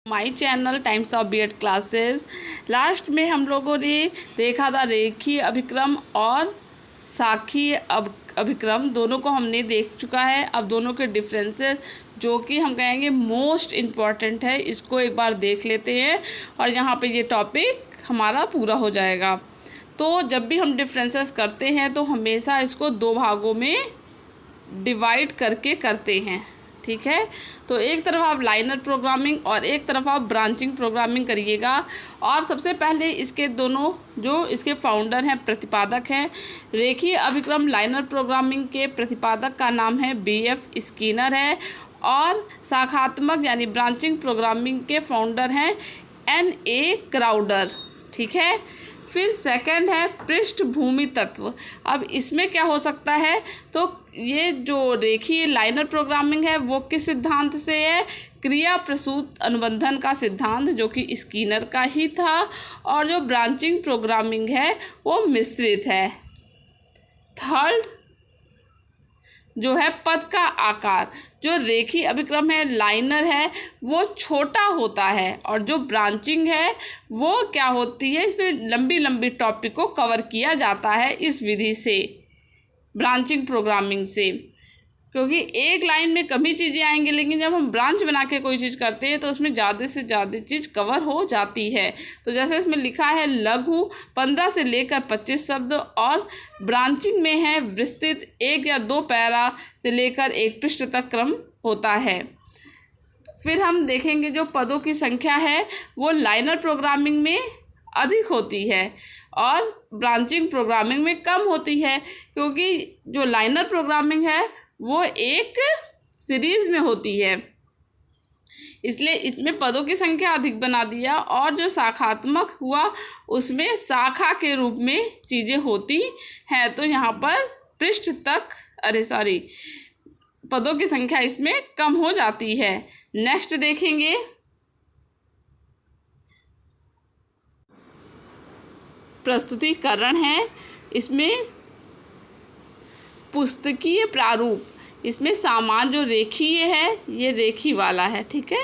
My channel Times of B Ed classes. Last में हम लोगों ने देखा था रेखीय अभिक्रम और साखी अभिक्रम, दोनों को हमने देख चुका है। अब दोनों के डिफरेंसेस जो कि हम कहेंगे मोस्ट इम्पॉर्टेंट है, इसको एक बार देख लेते हैं और यहाँ पे ये टॉपिक हमारा पूरा हो जाएगा। तो जब भी हम डिफरेंसेस करते हैं तो हमेशा इसको दो भागों में डिवाइड करके करते हैं, ठीक है। तो एक तरफ आप लाइनर प्रोग्रामिंग और एक तरफ आप ब्रांचिंग प्रोग्रामिंग करिएगा। और सबसे पहले इसके दोनों जो इसके फाउंडर हैं, प्रतिपादक हैं, रेखीय अभिक्रम लाइनर प्रोग्रामिंग के प्रतिपादक का नाम है बीएफ स्किनर है और शाखात्मक यानी ब्रांचिंग प्रोग्रामिंग के फाउंडर हैं एन.ए. क्राउडर, ठीक है। फिर सेकंड है पृष्ठभूमि तत्व। अब इसमें क्या हो सकता है, तो ये जो रेखीय लाइनर प्रोग्रामिंग है वो किस सिद्धांत से है, क्रिया प्रसूत अनुबंधन का सिद्धांत जो कि स्किनर का ही था। और जो ब्रांचिंग प्रोग्रामिंग है वो मिश्रित है। थर्ड जो है पद का आकार, जो रेखीय अभिक्रम है लाइनर है वो छोटा होता है और जो ब्रांचिंग है वो क्या होती है, इसमें लंबी लंबी टॉपिक को कवर किया जाता है इस विधि से, ब्रांचिंग प्रोग्रामिंग से। क्योंकि एक लाइन में कम ही चीज़ें आएंगी, लेकिन जब हम ब्रांच बना के कोई चीज़ करते हैं तो उसमें ज़्यादा से ज़्यादा चीज़ कवर हो जाती है। तो जैसे इसमें लिखा है लघु 15 से लेकर 25 शब्द और ब्रांचिंग में है विस्तृत 1 या 2 पैरा से लेकर 1 पृष्ठ तक क्रम होता है। फिर हम देखेंगे जो पदों की संख्या है वो लाइनर प्रोग्रामिंग में अधिक होती है और ब्रांचिंग प्रोग्रामिंग में कम होती है, क्योंकि जो लाइनर प्रोग्रामिंग है वो एक सीरीज़ में होती है, इसलिए इसमें पदों की संख्या अधिक बना दिया। और जो शाखात्मक हुआ उसमें शाखा के रूप में चीज़ें होती हैं, तो यहाँ पर पदों की संख्या इसमें कम हो जाती है। नेक्स्ट देखेंगे प्रस्तुतिकरण है। इसमें पुस्तकीय प्रारूप, इसमें सामान्य जो रेखीय है ये रेखी वाला है, ठीक है।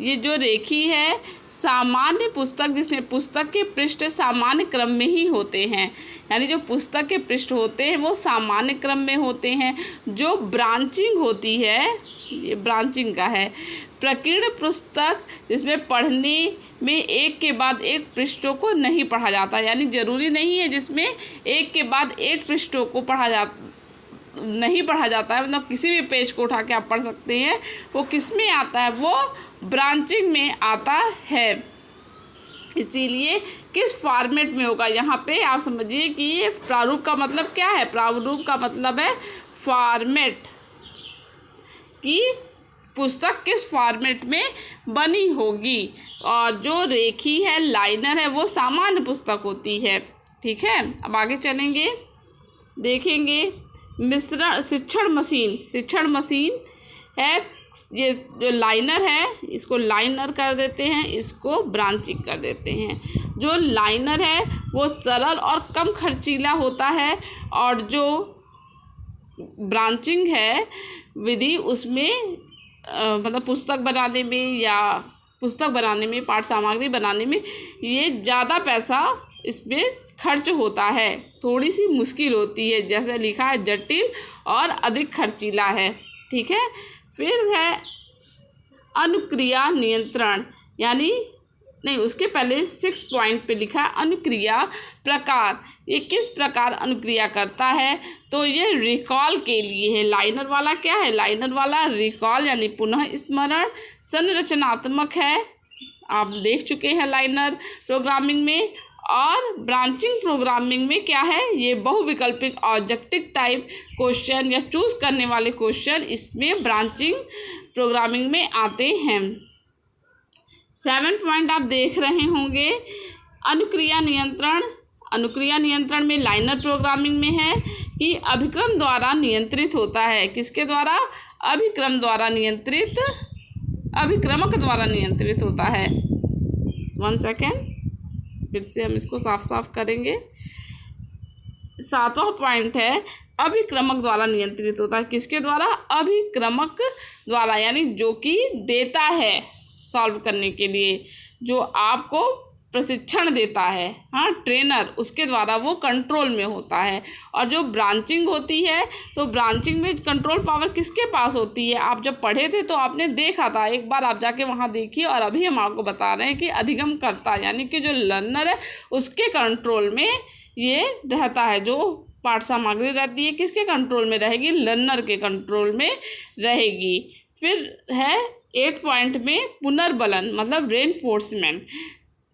ये जो रेखी है सामान्य पुस्तक, जिसमें पुस्तक के पृष्ठ सामान्य क्रम में ही होते हैं, यानी जो पुस्तक के पृष्ठ होते हैं वो सामान्य क्रम में होते हैं। जो ब्रांचिंग होती है ये ब्रांचिंग का है, प्रकीर्ण पुस्तक जिसमें पढ़ने में एक के बाद एक पृष्ठों को नहीं पढ़ा जाता, यानी ज़रूरी नहीं है जिसमें एक के बाद एक पृष्ठों को नहीं पढ़ा जाता है, मतलब किसी भी पेज को उठा के आप पढ़ सकते हैं। वो किस में आता है, वो ब्रांचिंग में आता है। इसीलिए किस फॉर्मेट में होगा, यहाँ पे आप समझिए कि ये प्रारूप का मतलब क्या है। प्रारूप का मतलब है फॉर्मेट, कि पुस्तक किस फॉर्मेट में बनी होगी। और जो रेखी है लाइनर है वो सामान्य पुस्तक होती है, ठीक है। अब आगे चलेंगे, देखेंगे शिक्षण मशीन है। ये जो लाइनर है इसको लाइनर कर देते हैं, इसको ब्रांचिंग कर देते हैं। जो लाइनर है वो सरल और कम खर्चीला होता है और जो ब्रांचिंग है विधि उसमें मतलब पुस्तक बनाने में पाठ सामग्री बनाने में ये ज़्यादा पैसा इसमें खर्च होता है, थोड़ी सी मुश्किल होती है, जैसे लिखा है जटिल और अधिक खर्चीला है, ठीक है। फिर है अनुक्रिया नियंत्रण, यानी नहीं, उसके पहले 6 पॉइंट पे लिखा है अनुक्रिया प्रकार। ये किस प्रकार अनुक्रिया करता है, तो ये रिकॉल के लिए है। लाइनर वाला क्या है, लाइनर वाला रिकॉल यानी पुनः स्मरण संरचनात्मक है, आप देख चुके हैं लाइनर प्रोग्रामिंग में। और ब्रांचिंग प्रोग्रामिंग में क्या है, ये बहुविकल्पिक ऑब्जेक्टिव टाइप क्वेश्चन या चूज करने वाले क्वेश्चन इसमें ब्रांचिंग प्रोग्रामिंग में आते हैं। 7 पॉइंट आप देख रहे होंगे अनुक्रिया नियंत्रण में लाइनर प्रोग्रामिंग में है कि अभिक्रम द्वारा नियंत्रित होता है। किसके द्वारा, अभिक्रमक द्वारा नियंत्रित होता है। 1 सेकेंड, फिर से हम इसको साफ करेंगे। 7वां पॉइंट है अभिक्रमक द्वारा नियंत्रित होता है। किसके द्वारा, अभिक्रमक द्वारा, यानी जो कि देता है सॉल्व करने के लिए, जो आपको प्रशिक्षण देता है, हाँ, ट्रेनर, उसके द्वारा वो कंट्रोल में होता है। और जो ब्रांचिंग होती है, तो ब्रांचिंग में कंट्रोल पावर किसके पास होती है? आप जब पढ़े थे तो आपने देखा था, एक बार आप जाके वहाँ देखिए। और अभी हम आपको बता रहे हैं कि अधिगमकर्ता यानी कि जो लर्नर है उसके कंट्रोल में ये रहता है। जो पाठ सामग्री रहती है किसके कंट्रोल में रहेगी? लर्नर के कंट्रोल में रहेगी। फिर है 8 पॉइंट में पुनर्बलन मतलब रेनफोर्समेंट।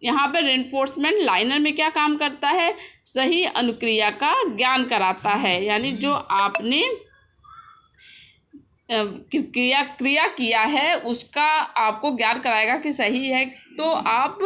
यहाँ पर रेनफोर्समेंट लाइनर में क्या काम करता है? सही अनुक्रिया का ज्ञान कराता है, यानी जो आपने क्रिया किया है उसका आपको ज्ञान कराएगा कि सही है, तो आप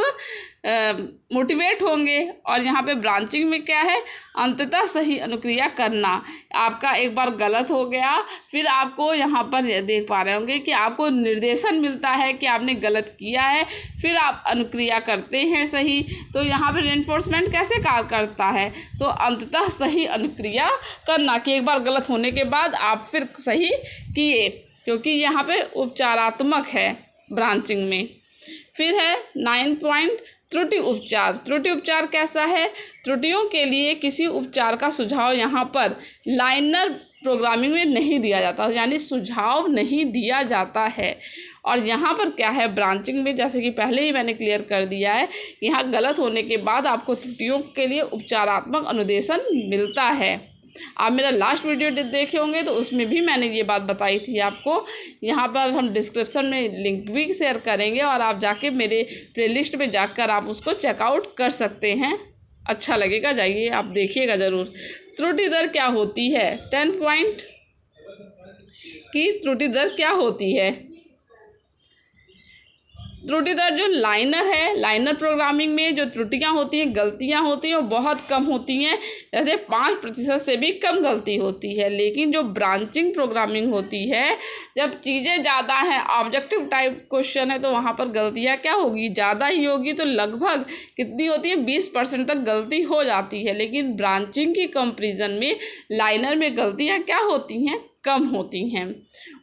मोटिवेट होंगे। और यहाँ पे ब्रांचिंग में क्या है? अंततः सही अनुक्रिया करना। आपका एक बार गलत हो गया, फिर आपको यहाँ पर देख पा रहे होंगे कि आपको निर्देशन मिलता है कि आपने गलत किया है, फिर आप अनुक्रिया करते हैं सही। तो यहाँ पे रेनफोर्समेंट कैसे कार्य करता है? तो अंततः सही अनुक्रिया करना, कि एक बार गलत होने के बाद आप फिर सही किए, क्योंकि यहाँ पे उपचारात्मक है ब्रांचिंग में। फिर है 9 पॉइंट त्रुटि उपचार। त्रुटि उपचार कैसा है? त्रुटियों के लिए किसी उपचार का सुझाव यहाँ पर लाइनर प्रोग्रामिंग में नहीं दिया जाता, यानी सुझाव नहीं दिया जाता है। और यहाँ पर क्या है? ब्रांचिंग में, जैसे कि पहले ही मैंने क्लियर कर दिया है, यहाँ गलत होने के बाद आपको त्रुटियों के लिए उपचारात्मक अनुदेशन मिलता है। आप मेरा लास्ट वीडियो देखे होंगे तो उसमें भी मैंने ये बात बताई थी आपको। यहाँ पर हम डिस्क्रिप्शन में लिंक भी शेयर करेंगे और आप जाके मेरे प्लेलिस्ट में जाकर आप उसको चेकआउट कर सकते हैं। अच्छा लगेगा, जाइए आप देखिएगा ज़रूर। त्रुटि दर क्या होती है? 10 पॉइंट की त्रुटि दर क्या होती है? त्रुटि दर जो लाइनर है, लाइनर प्रोग्रामिंग में जो त्रुटियां होती हैं, गलतियां होती हैं, वो बहुत कम होती हैं, जैसे 5% से भी कम गलती होती है। लेकिन जो ब्रांचिंग प्रोग्रामिंग होती है, जब चीज़ें ज़्यादा हैं, ऑब्जेक्टिव टाइप क्वेश्चन है, तो वहाँ पर गलतियाँ क्या होगी? ज़्यादा ही होगी। तो लगभग कितनी होती है? 20% तक गलती हो जाती है। लेकिन ब्रांचिंग की कंपेरिजन में लाइनर में गलतियाँ क्या होती हैं? कम होती हैं।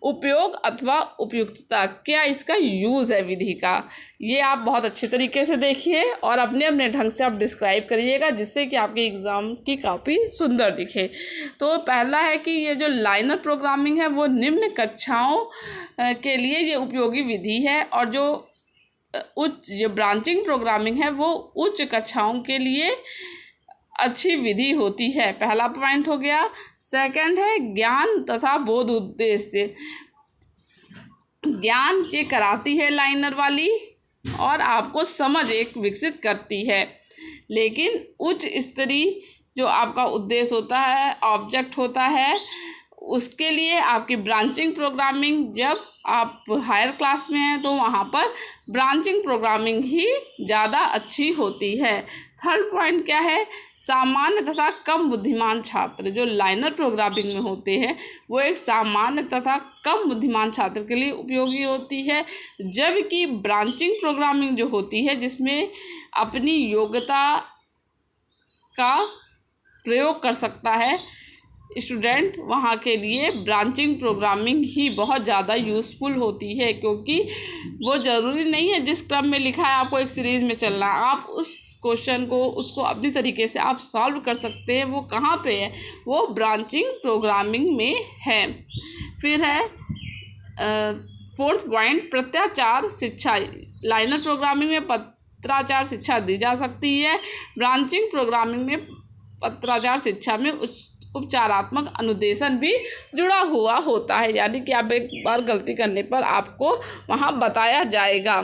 उपयोग अथवा उपयुक्तता, क्या इसका यूज़ है विधि का? ये आप बहुत अच्छे तरीके से देखिए और अपने अपने ढंग से आप डिस्क्राइब करिएगा, जिससे कि आपके एग्ज़ाम की कॉपी सुंदर दिखे। तो पहला है कि ये जो लाइनर प्रोग्रामिंग है वो निम्न कक्षाओं के लिए ये उपयोगी विधि है, और जो ब्रांचिंग प्रोग्रामिंग है वो उच्च कक्षाओं के लिए अच्छी विधि होती है। पहला पॉइंट हो गया। सेकंड है ज्ञान तथा बोध उद्देश्य। ज्ञान ये कराती है लाइनर वाली, और आपको समझ एक विकसित करती है। लेकिन उच्च स्तरीय जो आपका उद्देश्य होता है, ऑब्जेक्ट होता है, उसके लिए आपकी ब्रांचिंग प्रोग्रामिंग, जब आप हायर क्लास में हैं तो वहाँ पर ब्रांचिंग प्रोग्रामिंग ही ज़्यादा अच्छी होती है। थर्ड पॉइंट क्या है? सामान्य तथा कम बुद्धिमान छात्र। जो लाइनर प्रोग्रामिंग में होते हैं वो एक सामान्य तथा कम बुद्धिमान छात्र के लिए उपयोगी होती है, जबकि ब्रांचिंग प्रोग्रामिंग जो होती है जिसमें अपनी योग्यता का प्रयोग कर सकता है स्टूडेंट, वहाँ के लिए ब्रांचिंग प्रोग्रामिंग ही बहुत ज़्यादा यूज़फुल होती है। क्योंकि वो ज़रूरी नहीं है जिस क्रम में लिखा है आपको एक सीरीज़ में चलना, आप उस क्वेश्चन को उसको अपनी तरीके से आप सॉल्व कर सकते हैं। वो कहाँ पे है? वो ब्रांचिंग प्रोग्रामिंग में है। फिर है फोर्थ पॉइंट प्रत्याचार शिक्षा। लाइनर प्रोग्रामिंग में पत्राचार शिक्षा दी जा सकती है, ब्रांचिंग प्रोग्रामिंग में पत्राचार शिक्षा में उपचारात्मक अनुदेशन भी जुड़ा हुआ होता है, यानी कि आप एक बार गलती करने पर आपको वहाँ बताया जाएगा।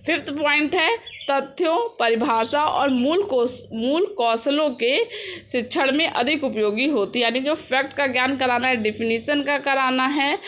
फिफ्थ पॉइंट है तथ्यों, परिभाषा और मूल कौशलों के शिक्षण में अधिक उपयोगी होती है। यानी जो फैक्ट का ज्ञान कराना है, डिफिनीशन का कराना है,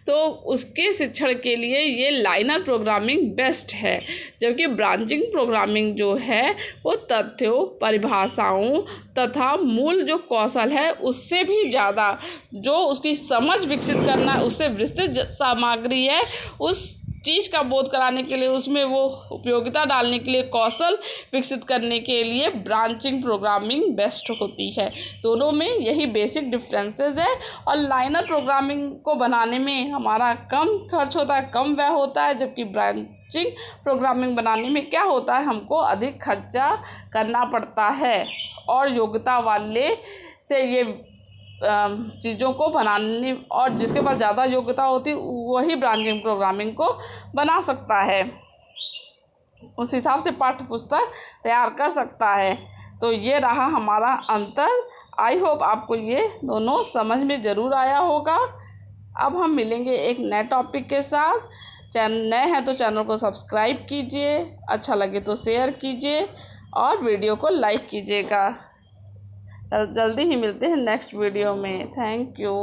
तो उसके शिक्षण के लिए ये लाइनर प्रोग्रामिंग बेस्ट है। जबकि ब्रांचिंग प्रोग्रामिंग जो है वो तथ्यों, परिभाषाओं तथा मूल जो कौशल है उससे भी ज़्यादा, जो उसकी समझ विकसित करना है, उससे विस्तृत सामग्री है, उस चीज़ का बोध कराने के लिए, उसमें वो उपयोगिता डालने के लिए, कौशल विकसित करने के लिए ब्रांचिंग प्रोग्रामिंग बेस्ट होती है। दोनों में यही बेसिक डिफरेंसेस है। और लाइनर प्रोग्रामिंग को बनाने में हमारा कम खर्च होता है, कम व्यय होता है, जबकि ब्रांचिंग प्रोग्रामिंग बनाने में क्या होता है, हमको अधिक खर्चा करना पड़ता है और योग्यता वाले से ये चीज़ों को बनाने, और जिसके पास ज़्यादा योग्यता होती वही ब्रांचिंग प्रोग्रामिंग को बना सकता है, उस हिसाब से पाठ्य पुस्तक तैयार कर सकता है। तो ये रहा हमारा अंतर। आई होप आपको ये दोनों समझ में ज़रूर आया होगा। अब हम मिलेंगे एक नए टॉपिक के साथ। चैनल नए हैं तो चैनल को सब्सक्राइब कीजिए, अच्छा लगे तो शेयर कीजिए और वीडियो को लाइक कीजिएगा। जल्दी ही मिलते हैं नेक्स्ट वीडियो में। Thank you.